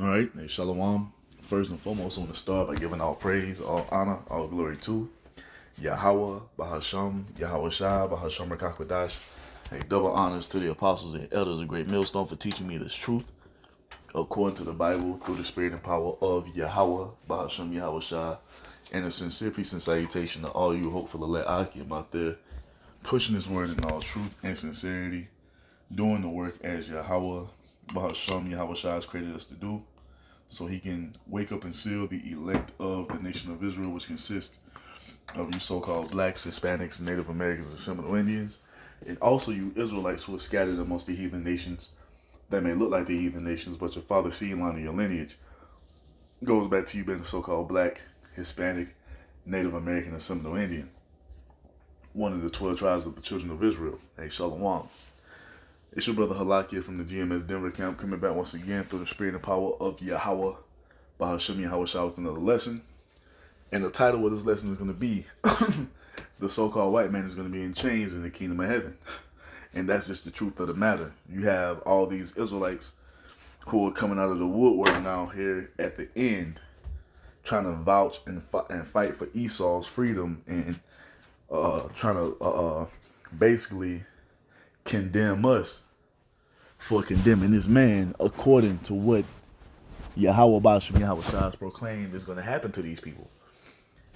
All right, hey, Shalom. First and foremost, I want to start by giving all praise, all honor, all glory to Yahweh, Bahasham, Yahweh Shai, Bahasham Rakakwadash. Hey, double honors to the apostles and elders of Great Millstone for teaching me this truth according to the Bible through the spirit and power of Yahweh, Bahasham, Yahweh Shai. And a sincere peace and salutation to all you hopeful elect Akim out there, pushing this word in all truth and sincerity, doing the work as Yahweh, Bahasham, Yahweh Shai has created us to do, so he can wake up and seal the elect of the nation of Israel, which consists of you so-called blacks, Hispanics, Native Americans, and Seminole Indians, and also you Israelites who are scattered amongst the heathen nations that may look like the heathen nations, but your father's seed line of your lineage goes back to you being the so-called black, Hispanic, Native American, and Seminole Indian, one of the 12 tribes of the children of Israel. Hey, Shalom. It's your brother Halakia from the GMS Denver camp, coming back once again through the spirit and power of Yahweh, Bahasham Yahweh Shah, with another lesson. And the title of this lesson is going to be the so-called white man is going to be in chains in the kingdom of heaven. And that's just the truth of the matter. You have all these Israelites who are coming out of the woodwork now here at the end, trying to vouch and fight for Esau's freedom and trying to basically condemn us for condemning this man according to what Yahweh Basham Yahweh Shai proclaimed is going to happen to these people.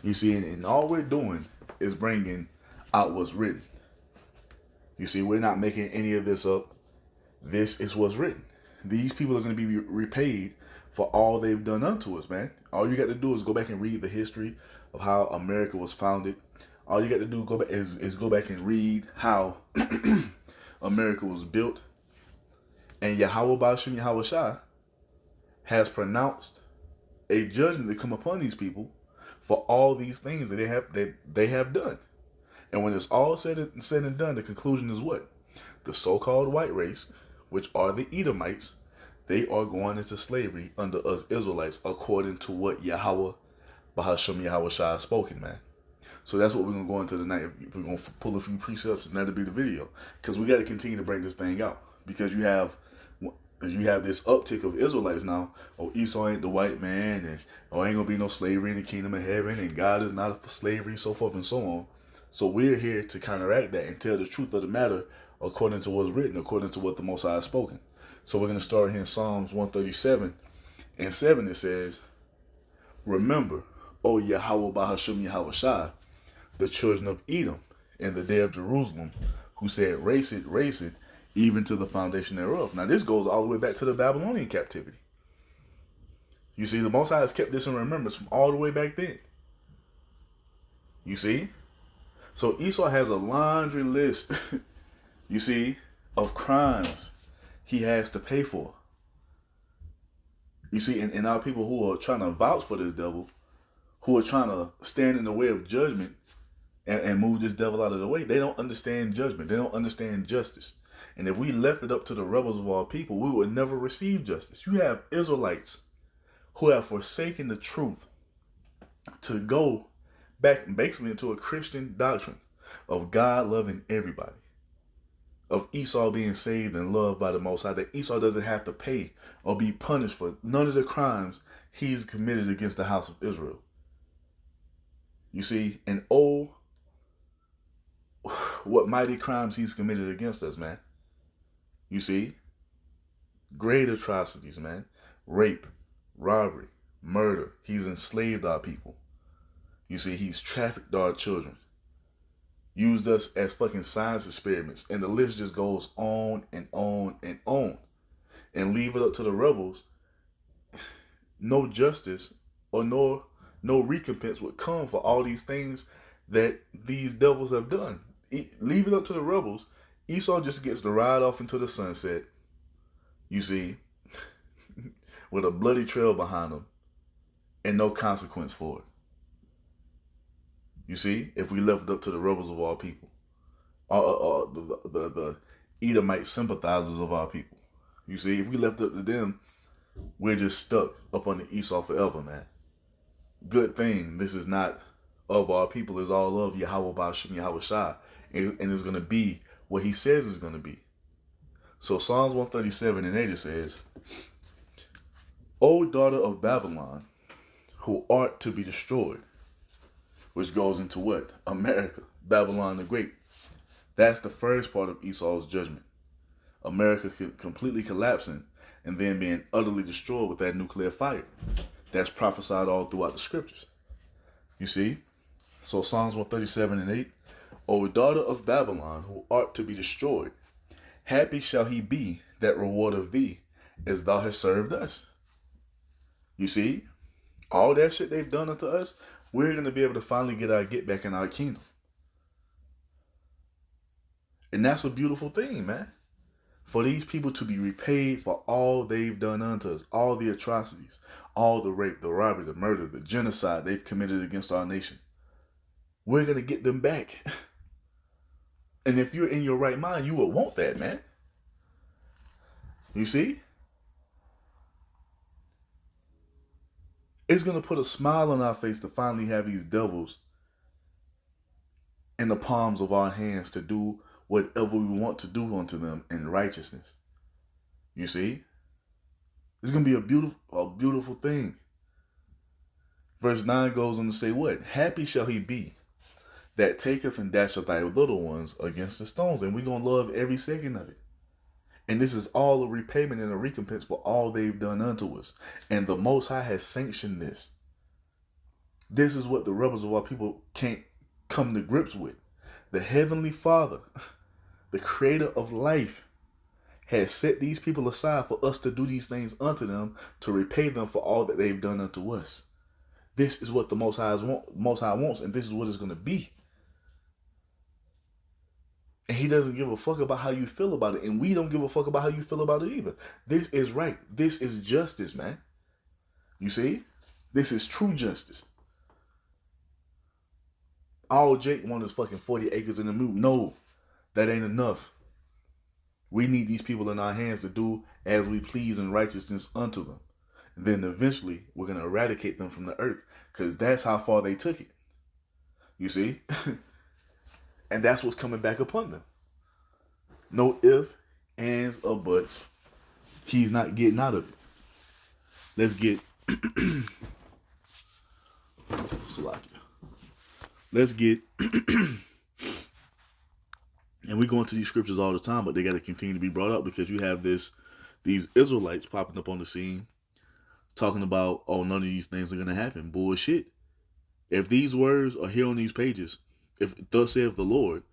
You see, and all we're doing is bringing out what's written. You see, we're not making any of this up. This is what's written. These people are going to be repaid for all they've done unto us, man. All you got to do is go back and read the history of how America was founded. All you got to do is go back and read how America was built. And Yahweh Basham Yahweh Shai has pronounced a judgment to come upon these people for all these things that they have done. And when it's all said and done, the conclusion is what? The so-called white race, which are the Edomites, they are going into slavery under us Israelites according to what Yahweh Bahasham Yahweh Shai has spoken, man. So that's what we're going to go into tonight. We're going to pull a few precepts and that'll be the video. Because we got to continue to break this thing out. Because you have this uptick of Israelites now. Oh, Esau ain't the white man. And ain't going to be no slavery in the kingdom of heaven. And God is not for slavery, so forth and so on. So we're here to counteract that and tell the truth of the matter according to what's written, according to what the Most High has spoken. So we're going to start here in Psalms 137 and 7. It says, "Remember, O Yahweh Bahasham Yahweh Shai, the children of Edom, in the day of Jerusalem, who said, race it, even to the foundation thereof." Now this goes all the way back to the Babylonian captivity. You see, the Most High has kept this in remembrance from all the way back then. You see? So Esau has a laundry list, you see, of crimes he has to pay for. You see, and our people who are trying to vouch for this devil, who are trying to stand in the way of judgment and move this devil out of the way, they don't understand judgment. They don't understand justice. And if we left it up to the rebels of our people, we would never receive justice. You have Israelites who have forsaken the truth to go back basically into a Christian doctrine of God loving everybody, of Esau being saved and loved by the Most High, that Esau doesn't have to pay or be punished for none of the crimes he's committed against the house of Israel. You see, and oh, what mighty crimes he's committed against us, man. You see, great atrocities, man. Rape, robbery, murder. He's enslaved our people. You see, he's trafficked our children. Used us as fucking science experiments. And the list just goes on and on and on. And leave it up to the rebels. No justice or no recompense would come for all these things that these devils have done. Leave it up to the rebels. Esau just gets to ride off into the sunset, you see, with a bloody trail behind him and no consequence for it. You see, if we left it up to the rebels of our people, the Edomite sympathizers of our people. You see, if we left it up to them, we're just stuck up under Esau forever, man. Good thing this is not of our people, is all of Yahweh Basham Yahweh Shai, and it's going to be what he says is going to be. So Psalms 137 and 8 it says, O daughter of Babylon, who art to be destroyed, which goes into what? America, Babylon the Great. That's the first part of Esau's judgment. America completely collapsing and then being utterly destroyed with that nuclear fire. That's prophesied all throughout the scriptures. You see? So Psalms 137 and 8. O daughter of Babylon, who art to be destroyed, happy shall he be that rewardeth thee, as thou hast served us. You see? All that shit they've done unto us, we're going to be able to finally get our get back in our kingdom. And that's a beautiful thing, man. For these people to be repaid for all they've done unto us, all the atrocities, all the rape, the robbery, the murder, the genocide they've committed against our nation. We're going to get them back. And if you're in your right mind, you would want that, man. You see? It's going to put a smile on our face to finally have these devils in the palms of our hands to do whatever we want to do unto them in righteousness. You see? It's going to be a beautiful thing. Verse 9 goes on to say what? Happy shall he be that taketh and dasheth thy little ones against the stones. And we're going to love every second of it. And this is all a repayment and a recompense for all they've done unto us. And the Most High has sanctioned this. This is what the rebels of our people can't come to grips with. The Heavenly Father, the creator of life, has set these people aside for us to do these things unto them, to repay them for all that they've done unto us. This is what the Most High wants, and this is what it's going to be. And he doesn't give a fuck about how you feel about it. And we don't give a fuck about how you feel about it either. This is right. This is justice, man. You see? This is true justice. All Jake wants is fucking 40 acres in the moon. No, that ain't enough. We need these people in our hands to do as we please in righteousness unto them. And then eventually we're going to eradicate them from the earth, because that's how far they took it. You see? And that's what's coming back upon them. No ifs, ands, or buts. He's not getting out of it. Let's get Salakia. Let's get and we go into these scriptures all the time, but they got to continue to be brought up, because you have these Israelites popping up on the scene talking about, oh, none of these things are going to happen. Bullshit. If these words are here on these pages, if thus saith the Lord,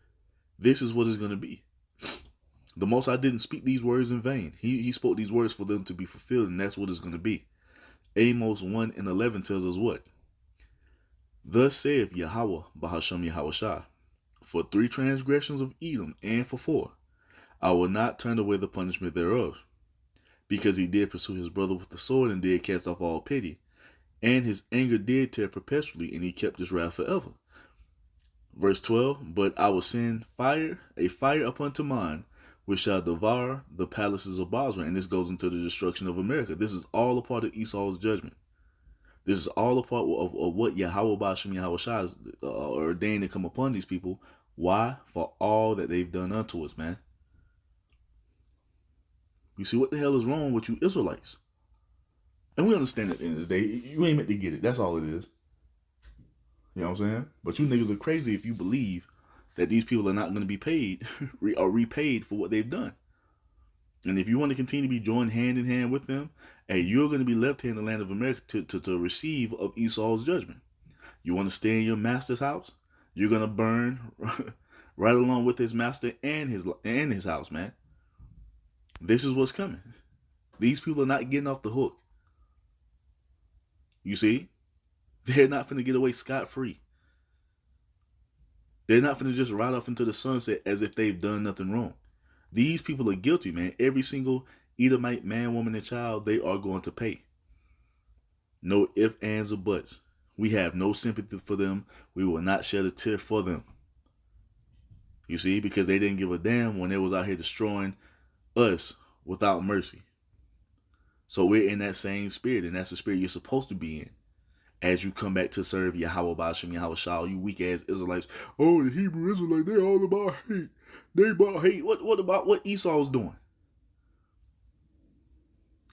this is what it's going to be. The Most High didn't speak these words in vain. He spoke these words for them to be fulfilled, and that's what it's going to be. Amos 1 and 11 tells us what? Thus saith Yahweh Bahasham Yahushua, for 3 transgressions of Edom, and for 4, I will not turn away the punishment thereof, because he did pursue his brother with the sword, and did cast off all pity, and his anger did tear perpetually, and he kept his wrath forever. Verse 12, but I will send a fire upon Teman, which shall devour the palaces of Basra. And this goes into the destruction of America. This is all a part of Esau's judgment. This is all a part of what Yahweh Bashim Yahushua has ordained to come upon these people. Why? For all that they've done unto us, man. You see, what the hell is wrong with you Israelites? And we understand at the end of the day, you ain't meant to get it. That's all it is. You know what I'm saying? But you niggas are crazy if you believe that these people are not going to be paid or repaid for what they've done. And if you want to continue to be joined hand in hand with them, hey, you're going to be left here in the land of America to receive of Esau's judgment. You want to stay in your master's house? You're going to burn right along with his master and his house, man. This is what's coming. These people are not getting off the hook. You see? They're not finna get away scot-free. They're not finna just ride off into the sunset as if they've done nothing wrong. These people are guilty, man. Every single Edomite man, woman, and child, they are going to pay. No ifs, ands, or buts. We have no sympathy for them. We will not shed a tear for them. You see, because they didn't give a damn when they was out here destroying us without mercy. So we're in that same spirit, and that's the spirit you're supposed to be in as you come back to serve Yahweh Bashim Yahushua, you weak ass Israelites. Oh, the Hebrew Israelites, they're all about hate. They about hate. What about what Esau was doing?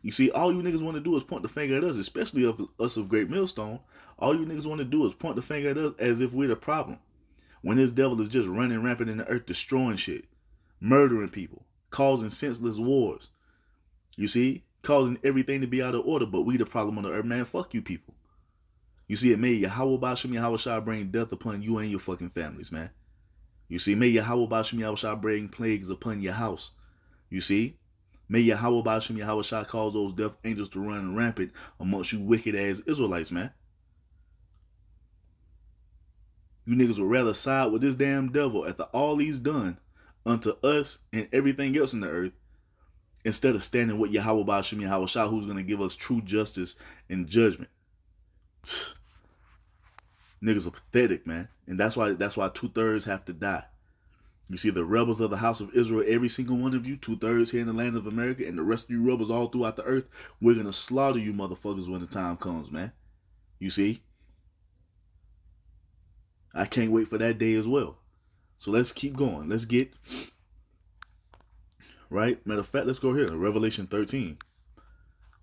You see, all you niggas want to do is point the finger at us, especially of us of Great Millstone. All you niggas want to do is point the finger at us as if we're the problem. When this devil is just running rampant in the earth, destroying shit, murdering people, causing senseless wars. You see, causing everything to be out of order, but we the problem on the earth, man. Fuck you people. You see, it made Yahweh Bashim Yahweh Shah bring death upon you and your fucking families, man. You see, may Yahweh Bashim Yahweh Shah bring plagues upon your house. You see, may Yahweh Bashim Yahweh Shah cause those death angels to run rampant amongst you wicked ass Israelites, man. You niggas would rather side with this damn devil after all he's done unto us and everything else in the earth, instead of standing with Yahweh Bashim Yahweh Shah, who's going to give us true justice and judgment. Niggas are pathetic, man. And that's why 2/3 have to die. You see, the rebels of the house of Israel, every single one of you, 2/3 here in the land of America, and the rest of you rebels all throughout the earth, we're going to slaughter you motherfuckers when the time comes, man. You see? I can't wait for that day as well. So let's keep going. Let's get, right? Matter of fact, let's go here to Revelation 13.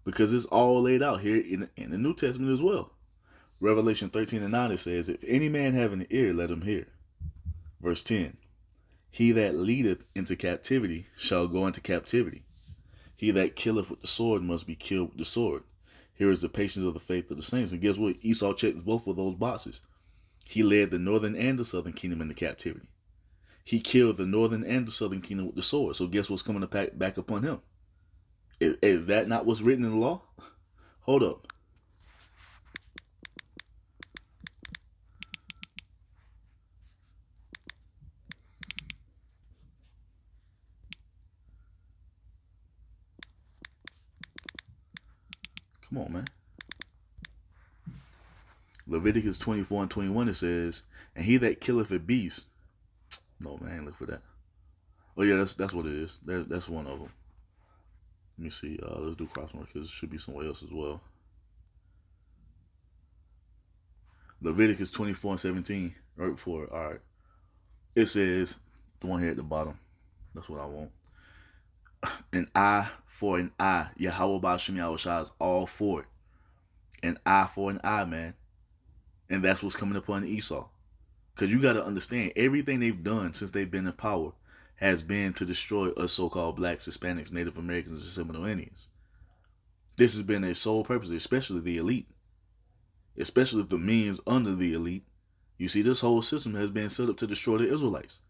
Because it's all laid out here in the New Testament as well. Revelation 13:9, it says, if any man have an ear, let him hear. Verse 10, he that leadeth into captivity shall go into captivity. He that killeth with the sword must be killed with the sword. Here is the patience of the faith of the saints. And guess what? Esau checks both of those boxes. He led the northern and the southern kingdom into captivity. He killed the northern and the southern kingdom with the sword. So guess what's coming to back upon him? Is that not what's written in the law? Hold up. Come on, man. Leviticus 24:21, it says, and he that killeth a beast. No, man, I ain't look for that. Oh, yeah, that's what it is. That's one of them. Let me see. Let's do crossmark because it should be somewhere else as well. Leviticus 24:17, right before. All right. It says, the one here at the bottom. That's what I want. An eye for an eye. Yahweh Bashim Yahweh Shah is all for it. An eye for an eye, man. And that's what's coming upon Esau. Because you got to understand, everything they've done since they've been in power has been to destroy us so-called blacks, Hispanics, Native Americans, and Seminole Indians. This has been their sole purpose, especially the elite. Especially the means under the elite. You see, this whole system has been set up to destroy the Israelites.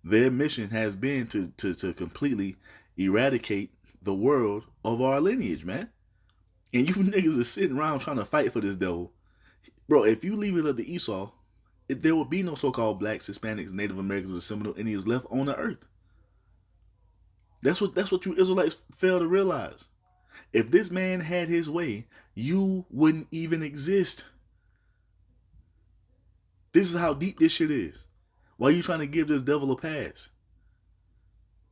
Their mission has been to completely eradicate the world of our lineage, man. And you niggas are sitting around trying to fight for this devil. Bro, if you leave it up to Esau, there will be no so-called blacks, Hispanics, Native Americans, and Seminole Indians left on the earth. That's what you Israelites fail to realize. If this man had his way, you wouldn't even exist. This is how deep this shit is. Why are you trying to give this devil a pass?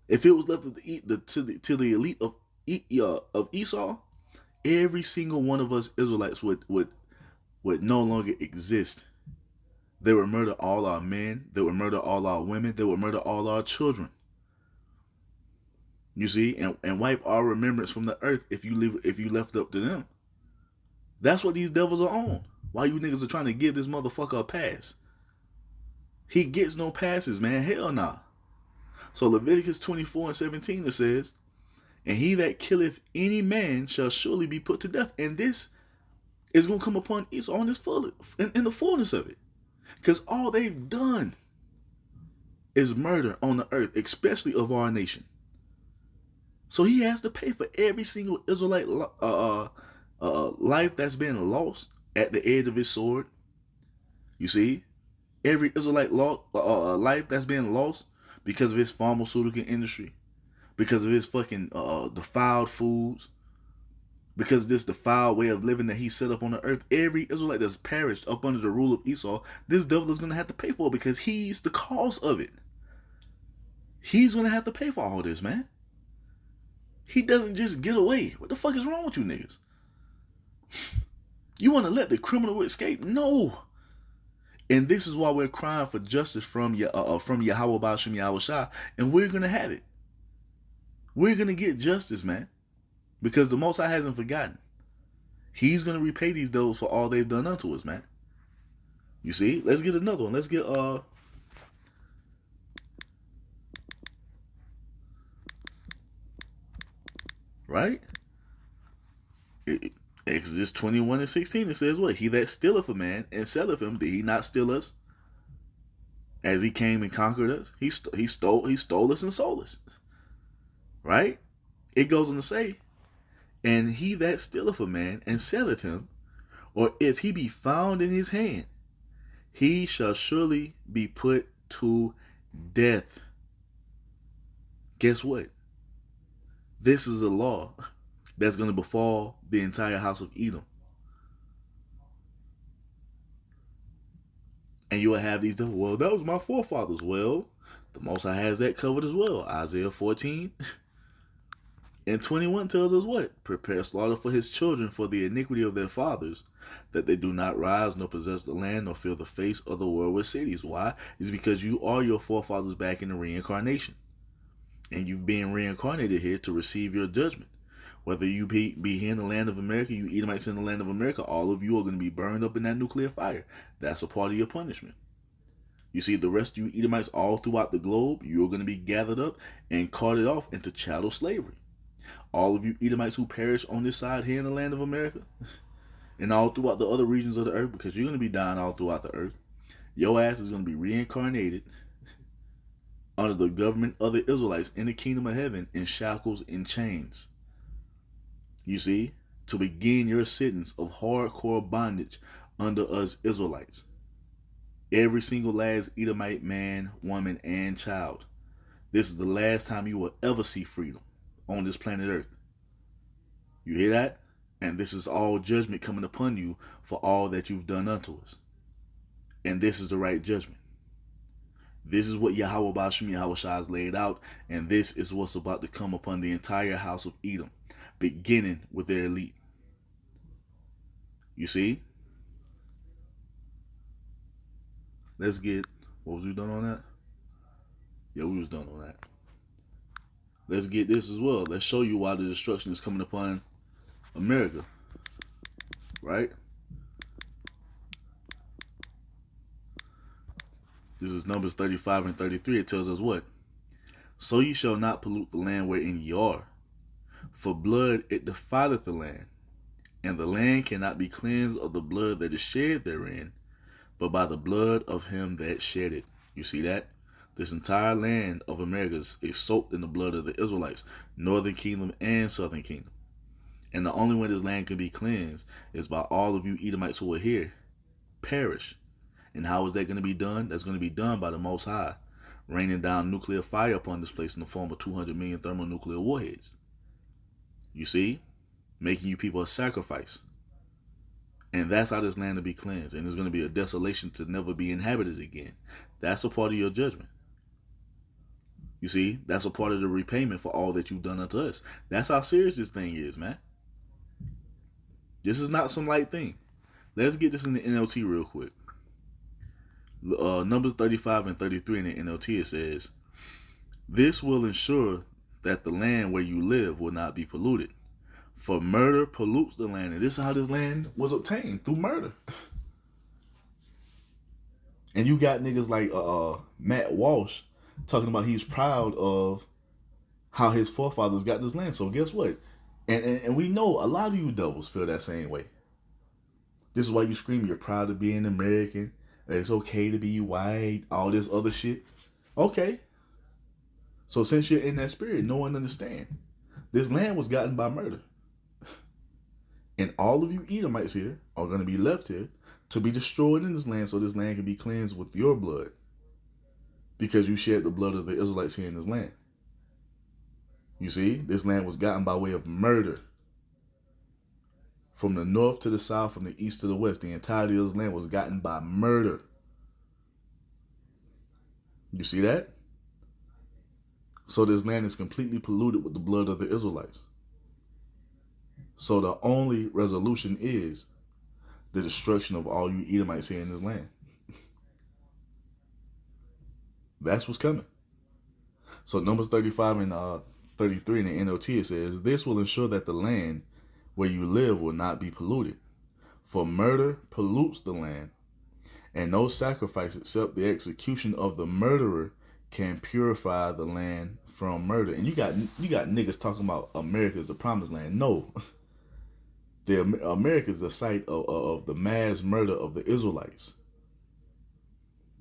If it was left to the elite of Esau, every single one of us Israelites would no longer exist. They would murder all our men. They would murder all our women. They would murder all our children. You see, and wipe our remembrance from the earth if you left up to them. That's what these devils are on. Why you niggas are trying to give this motherfucker a pass? He gets no passes, man. Hell nah. So Leviticus 24:17, it says, and he that killeth any man shall surely be put to death. And this is going to come upon Esau on his in the fullness of it. Because all they've done is murder on the earth, especially of our nation. So he has to pay for every single Israelite life that's been lost at the edge of his sword. You see? Every Israelite life that's been lost because of his pharmaceutical industry, because of his fucking defiled foods, because of this defiled way of living that he set up on the earth. Every Israelite that's perished up under the rule of Esau, this devil is going to have to pay for it because he's the cause of it. He's going to have to pay for all this, man. He doesn't just get away. What the fuck is wrong with you niggas? You want to let the criminal escape? No. And this is why we're crying for justice from Yahweh Bashim Yahweh Shah, and we're going to have it. We're going to get justice, man. because the Most High hasn't forgotten. He's going to repay these those for all they've done unto us, man. You see? Let's get another one. Let's get right? Exodus 21:16, it says what? He that stealeth a man and selleth him, did he not steal us? As he came and conquered us, he stole us and sold us. Right? It goes on to say, and he that stealeth a man and selleth him, or if he be found in his hand, he shall surely be put to death. Guess what? This is a law that's going to befall the entire house of Edom. And you will have these, well, that was my forefathers. Well, the Most High has that covered as well. Isaiah 14:21 tells us what? Prepare slaughter for his children for the iniquity of their fathers, that they do not rise nor possess the land nor fill the face of the world with cities. Why? It's because you are your forefathers back in the reincarnation. And you've been reincarnated here to receive your judgment. Whether you be here in the land of America, you Edomites in the land of America, all of you are going to be burned up in that nuclear fire. That's a part of your punishment. You see, the rest of you Edomites all throughout the globe, you're going to be gathered up and carted off into chattel slavery. All of you Edomites who perish on this side here in the land of America and all throughout the other regions of the earth, because you're going to be dying all throughout the earth, your ass is going to be reincarnated under the government of the Israelites in the kingdom of heaven in shackles and chains. You see, to begin your sentence of hardcore bondage under us Israelites. Every single last Edomite man, woman, and child. This is the last time you will ever see freedom on this planet Earth. You hear that? And this is all judgment coming upon you for all that you've done unto us. And this is the right judgment. This is what Yahweh Bashim Yahweh Shai has laid out, and this is what's about to come upon the entire house of Edom, beginning with their elite. You see? Let's get, what was we done on that? Yeah, we was done on that. Let's get this as well. Let's show you why the destruction is coming upon America. Right? This is Numbers 35 and 33. It tells us what? So ye shall not pollute the land wherein ye are, for blood it defileth the land, and the land cannot be cleansed of the blood that is shed therein, but by the blood of him that shed it. You see that? This entire land of America is soaked in the blood of the Israelites, northern kingdom and southern kingdom. And the only way this land can be cleansed is by all of you Edomites who are here perish. And how is that going to be done? That's going to be done by the Most High, raining down nuclear fire upon this place in the form of 200 million thermonuclear warheads. You see? Making you people a sacrifice. And that's how this land will be cleansed. And it's going to be a desolation to never be inhabited again. That's a part of your judgment. You see? That's a part of the repayment for all that you've done unto us. That's how serious this thing is, man. This is not some light thing. Let's get this in the NLT real quick. Numbers 35 and 33 in the NLT, it says, this will ensure that the land where you live will not be polluted. For murder pollutes the land. And this is how this land was obtained, through murder. And you got niggas like Matt Walsh talking about he's proud of how his forefathers got this land. So guess what? And we know a lot of you devils feel that same way. This is why you scream you're proud of being American. It's okay to be white, all this other shit. Okay. So since you're in that spirit, no one understand. This land was gotten by murder. And all of you Edomites here are going to be left here to be destroyed in this land so this land can be cleansed with your blood. Because you shed the blood of the Israelites here in this land. You see, this land was gotten by way of murder. From the north to the south, from the east to the west, the entirety of this land was gotten by murder. You see that? So this land is completely polluted with the blood of the Israelites. So the only resolution is the destruction of all you Edomites here in this land. That's what's coming. So Numbers 35 and 33 in the NLT, it says, "This will ensure that the land where you live will not be polluted. For murder pollutes the land, and no sacrifice except the execution of the murderer can purify the land from murder." And you got niggas talking about America is the promised land. No, America is the site of the mass murder of the Israelites,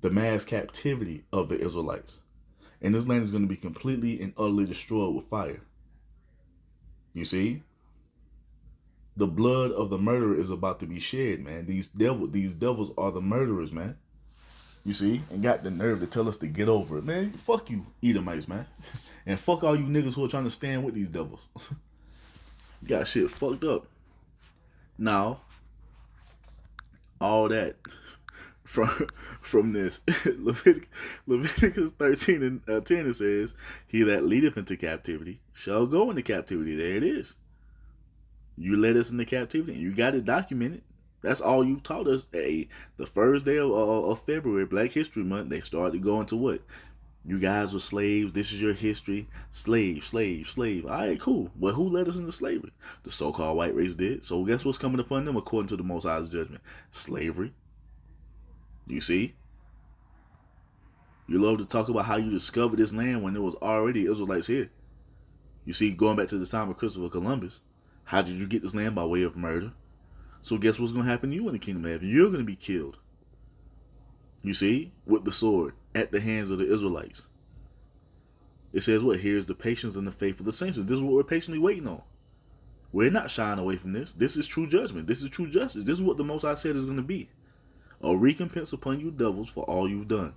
the mass captivity of the Israelites. And this land is going to be completely and utterly destroyed with fire. You see? The blood of the murderer is about to be shed, man. These devils are the murderers, man. You see? And got the nerve to tell us to get over it. Man, fuck you, Edomites, man. And fuck all you niggas who are trying to stand with these devils. Got shit fucked up. Now, all that from this Leviticus 13 and 10, it says, "He that leadeth into captivity shall go into captivity." There it is. You led us into captivity, and you got it documented. That's all you've taught us. Hey, the first day of February, Black History Month, they started to go into what? You guys were slaves. This is your history. Slave, slave, slave. All right, cool. Well, who led us into slavery? The so-called white race did. So guess what's coming upon them according to the Most High's judgment? Slavery. You see? You love to talk about how you discovered this land when there was already Israelites here. You see, going back to the time of Christopher Columbus, how did you get this land? By way of murder. So guess what's going to happen to you in the kingdom of heaven? You're going to be killed. You see? With the sword at the hands of the Israelites. It says what? Here's the patience and the faith of the saints. This is what we're patiently waiting on. We're not shying away from this. This is true judgment. This is true justice. This is what the Most High said is going to be. A recompense upon you devils for all you've done.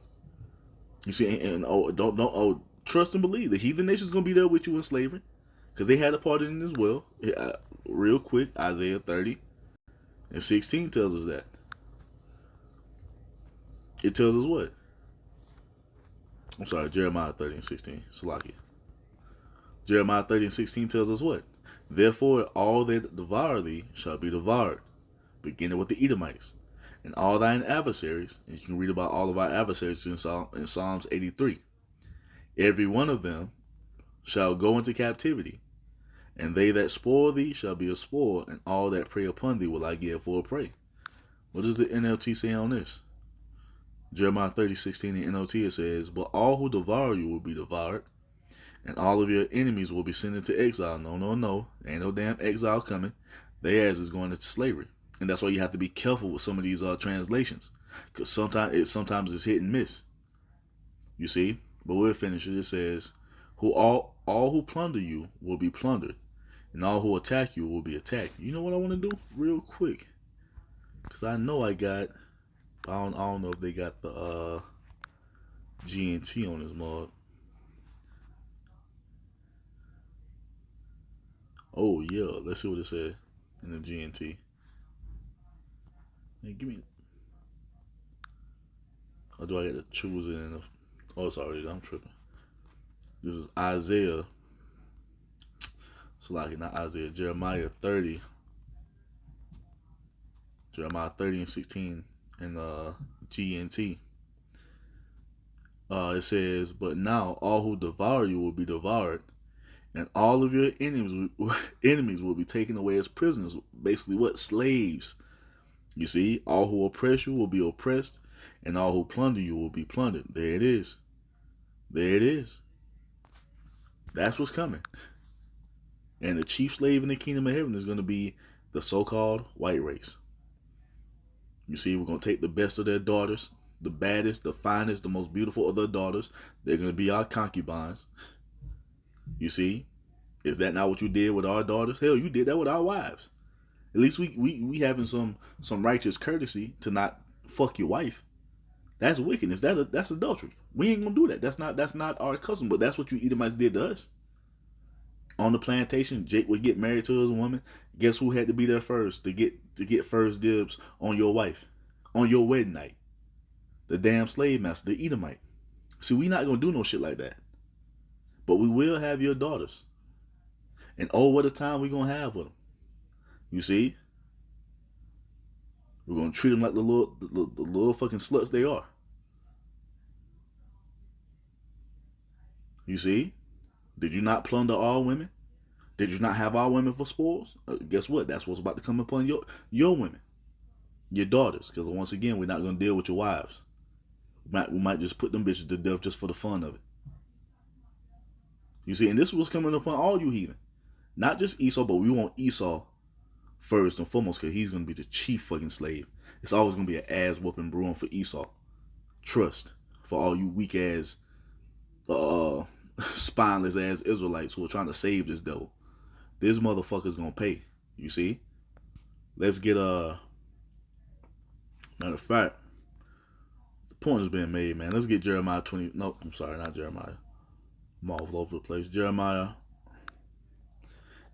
You see, and don't trust and believe. The heathen nation is going to be there with you in slavery, because they had a part in it as well. Real quick, Isaiah 30 and 16 tells us that. It tells us what? I'm sorry, Jeremiah 30 and 16. Salakia. Jeremiah 30 and 16 tells us what? "Therefore all that devour thee shall be devoured," beginning with the Edomites. "And all thine adversaries," and you can read about all of our adversaries in Psalms 83. "Every one of them shall go into captivity, and they that spoil thee shall be a spoil, and all that prey upon thee will I give for a prey." What does the NLT say on this? Jeremiah 30:16 in NLT, it says, "But all who devour you will be devoured, and all of your enemies will be sent into exile." No. Ain't no damn exile coming. Their ass is going into slavery. And that's why you have to be careful with some of these translations, because sometimes it's hit and miss. You see? But we'll finish it. It says, all who plunder you will be plundered, and all who attack you will be attacked." You know what I want to do real quick? Because I know I don't know if they got the GNT on this mod. Oh yeah, let's see what it said in the GNT. Hey, give me. Or do I get to choose it? Oh, it's already done. I'm tripping. This is Isaiah. So like not Isaiah. Jeremiah 30. Jeremiah 30 and 16 in GNT. It says, "But now all who devour you will be devoured, and all of your enemies will be taken away as prisoners." Basically, what? Slaves. You see, all who oppress you will be oppressed, and all who plunder you will be plundered. There it is. There it is. That's what's coming. And the chief slave in the kingdom of heaven is going to be the so-called white race. You see, we're going to take the best of their daughters, the baddest, the finest, the most beautiful of their daughters. They're going to be our concubines. You see, is that not what you did with our daughters? Hell, you did that with our wives. At least we having some righteous courtesy to not fuck your wife. That's wickedness. That's adultery. We ain't gonna do that. That's not our custom. But that's what you Edomites did to us. On the plantation, Jake would get married to his woman. Guess who had to be there first to get first dibs on your wife, on your wedding night? The damn slave master, the Edomite. See, we not gonna do no shit like that. But we will have your daughters. And oh, what a time we gonna have with them. You see? We're going to treat them like the little fucking sluts they are. You see? Did you not plunder all women? Did you not have all women for spoils? Guess what? That's what's about to come upon your women, your daughters. Because once again, we're not going to deal with your wives. We might just put them bitches to death just for the fun of it. You see, and this was coming upon all you heathen. Not just Esau, but we want Esau first and foremost because he's going to be the chief fucking slave. It's always going to be an ass whooping brewing for Esau. Trust for all you weak ass, spineless ass Israelites who are trying to save this devil. This motherfucker's going to pay. You see? Let's get matter of fact, the point is being made, man. Let's get Jeremiah 20. No, I'm sorry, not Jeremiah. I'm all over the place. Jeremiah,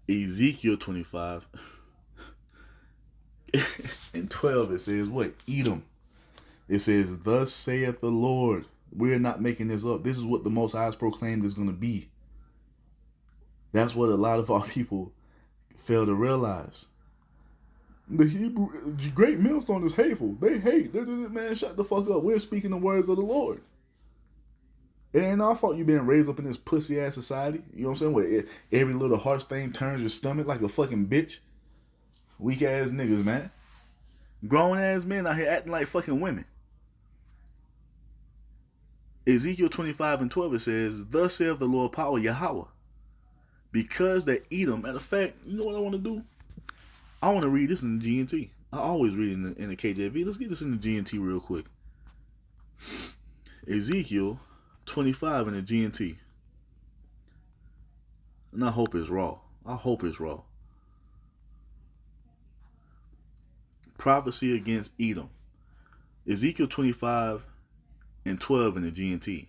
Ezekiel 25 and 12. It says what? Edom. It says, "Thus saith the Lord." We're not making this up. This is what the Most High has proclaimed is going to be. That's what a lot of our people fail to realize. The Hebrew great millstone is hateful. They hate. Man, shut the fuck up. We're speaking the words of the Lord. It ain't our fault you being raised up in this pussy ass society. You know what I'm saying? Where every little harsh thing turns your stomach like a fucking bitch. Weak ass niggas, man. Grown ass men out here acting like fucking women. Ezekiel 25 and 12, it says, "Thus saith the Lord power Yahweh. Because that Edom," matter of fact, you know what I want to do? I want to read this in the GNT. I always read it in the KJV. Let's get this in the GNT real quick. Ezekiel 25 in the GNT. And I hope it's raw. I hope it's raw. Prophecy against Edom. Ezekiel 25 and 12 in the GNT.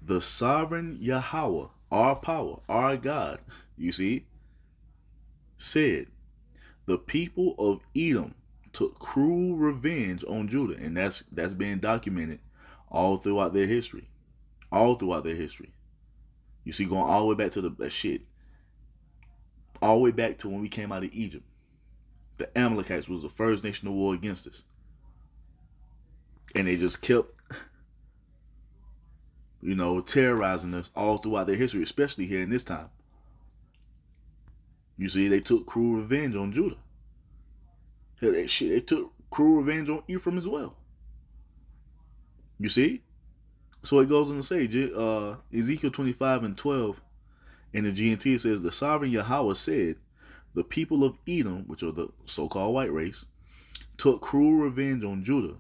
"The sovereign Yahweh, our power, our God," you see, said, "The people of Edom took cruel revenge on Judah." And that's been documented all throughout their history. All throughout their history. You see, going all the way back to all the way back to when we came out of Egypt. The Amalekites was the first nation to war against us. And they just kept, terrorizing us all throughout their history, especially here in this time. You see, they took cruel revenge on Judah. They took cruel revenge on Ephraim as well. You see? So it goes on to say, Ezekiel 25 and 12 in the GNT, it says, "The sovereign Yahweh said, the people of Edom," which are the so-called white race, "took cruel revenge on Judah,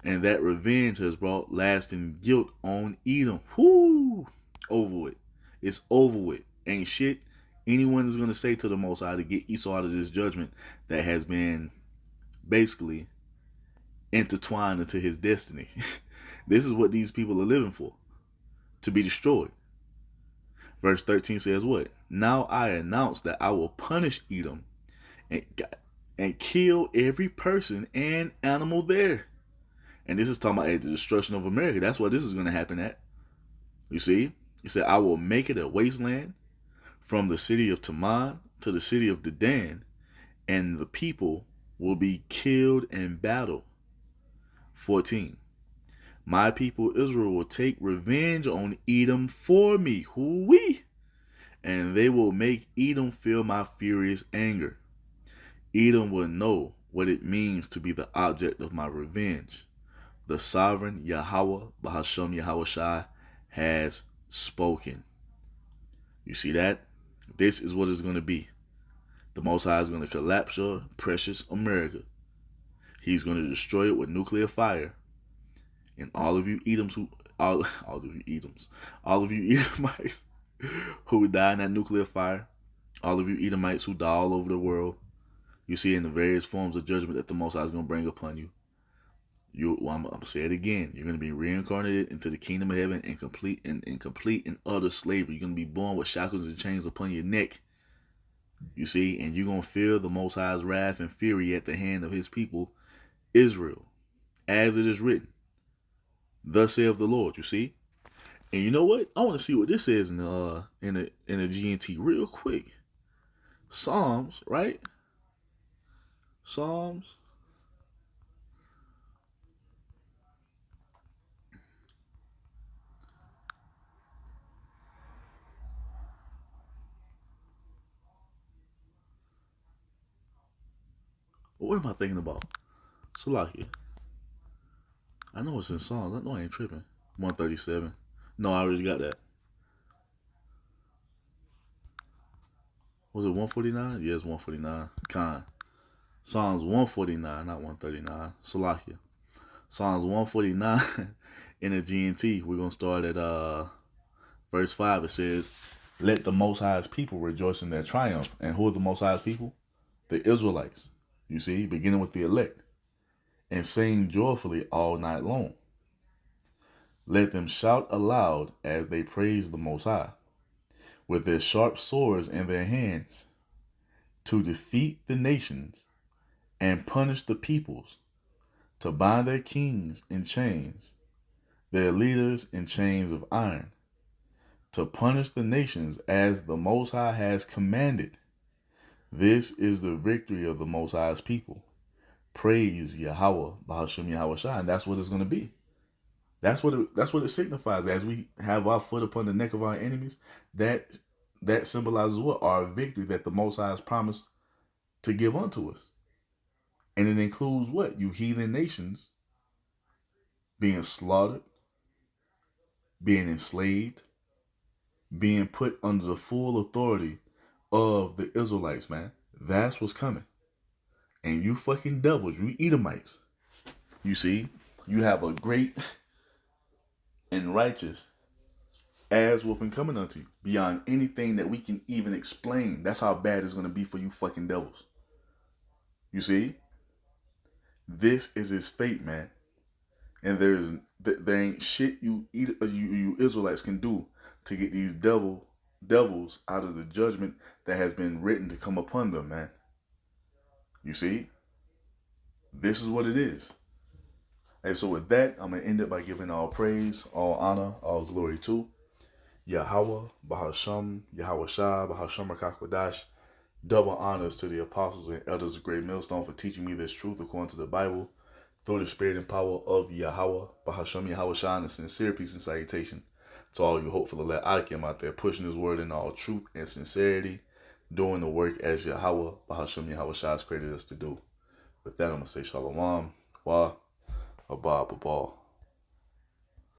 and that revenge has brought lasting guilt on Edom." Whoo! Over with. It's over with. Ain't shit anyone is going to say to the Most High to get Esau out of this judgment that has been basically intertwined into his destiny. This is what these people are living for. To be destroyed. Verse 13 says what? "Now I announce that I will punish Edom and kill every person and animal there." And this is talking about the destruction of America. That's what this is going to happen at. You see? He said, "I will make it a wasteland from the city of Taman to the city of Dedan, and the people will be killed in battle." 14. "My people Israel will take revenge on Edom for me." Hoo-wee! "And they will make Edom feel my furious anger. Edom will know what it means to be the object of my revenge. The sovereign Yahweh, Bahashem Yahweh Shai, has spoken." You see that? This is what it's going to be. The Most High is going to collapse your precious America. He's going to destroy it with nuclear fire. And all of you Edoms all of you Edomites who would die in that nuclear fire, all of you Edomites who die all over the world, you see in the various forms of judgment that the Most High is going to bring upon you. I'm going to say it again. You're going to be reincarnated into the kingdom of heaven in complete and utter slavery. You're going to be born with shackles and chains upon your neck. You see, and you're going to feel the Most High's wrath and fury at the hand of his people, Israel, as it is written. Thus saith the Lord, you see? And you know what? I want to see what this says in the GNT real quick. Psalms, right? Psalms. What am I thinking about? Salakia. I know it's in Psalms. I know I ain't tripping. 137. No, I already got that. Was it 149? Yeah, it's 149. Khan. Psalms 149, not 139. Salakia. Psalms 149 in the GNT. We're going to start at verse 5. It says, let the Most High's people rejoice in their triumph. And who are the Most High's people? The Israelites. You see, beginning with the elect. And sing joyfully all night long. Let them shout aloud as they praise the Most High, with their sharp swords in their hands, to defeat the nations and punish the peoples, to bind their kings in chains, their leaders in chains of iron, to punish the nations as the Most High has commanded. This is the victory of the Most High's people. Praise Yahweh, Bahashem Yahweh Shai, and that's what it's going to be. That's what it signifies. As we have our foot upon the neck of our enemies, that symbolizes what? Our victory that the Most High has promised to give unto us. And it includes what? You heathen nations being slaughtered, being enslaved, being put under the full authority of the Israelites, man. That's what's coming. And you fucking devils, you Edomites, you see, you have a great and righteous ass whooping coming unto you beyond anything that we can even explain. That's how bad it's going to be for you fucking devils. You see, this is his fate, man. And there ain't shit you Israelites can do to get these devils out of the judgment that has been written to come upon them, man. You see, this is what it is. And so with that, I'm going to end it by giving all praise, all honor, all glory to Yahweh, Bahashem, Yahweh Shai, Bahashem Rakakwadash. Double honors to the apostles and elders of Great Millstone for teaching me this truth according to the Bible through the spirit and power of Yahweh, Bahashem, Yahweh Shai, and sincere peace and salutation to all you hopeful elect Akim out there pushing his word in all truth and sincerity, doing the work as Yahweh, Bahashem, Yahweh Shai has created us to do. With that, I'm going to say Shalom, Wa, Abba, Abba.